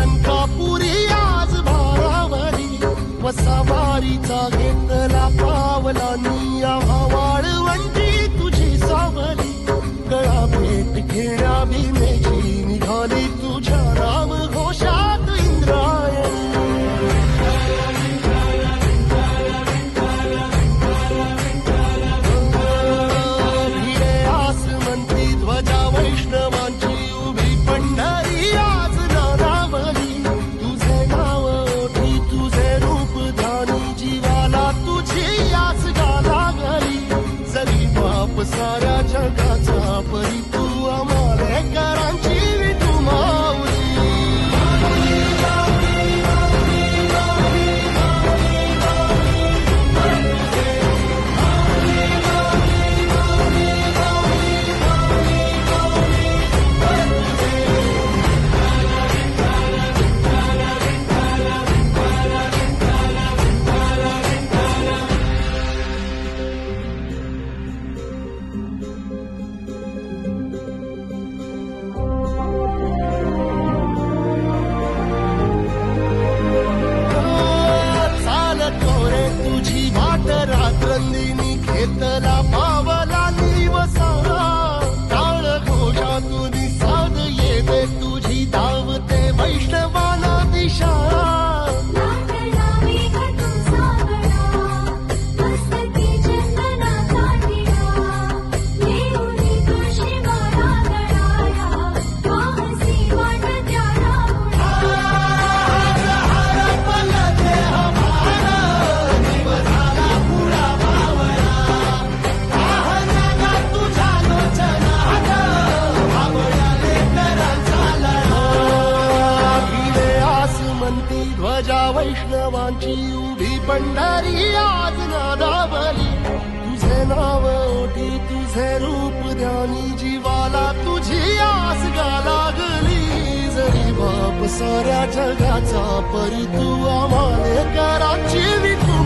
अलंकापुरी आज भारावरी वसावारीचा घेतला पावला निया वाळवंटी तुझी सावली गळा भेट घेण्या भीमेची निघाली तुझ्या नाम घोषात इंद्रायणी भिडे आसमंती ध्वजा वैष्णवांची उभी पंढरी आज नानावली तुझे नाव ओठी तुझे रूप ध्यानी जीवाला तुझी आस गाला गली जरी बाप साऱ्या जगाचा परी तू आमालेकरांची विठू माऊली रात्रंदिनी घेतला पावला निवसा टाळ घोषातून साध येते तुझी धावते वैष्णवाला दिशा ध्वजा वैष्णवांची उभी पंढरी आज नादावली तुझे नाव ओठी तुझे रूप ध्यानी जीवाला तुझी आस गाला गली जरी बाप साऱ्या जगाचा परी तू आम्हालेकरांची विठू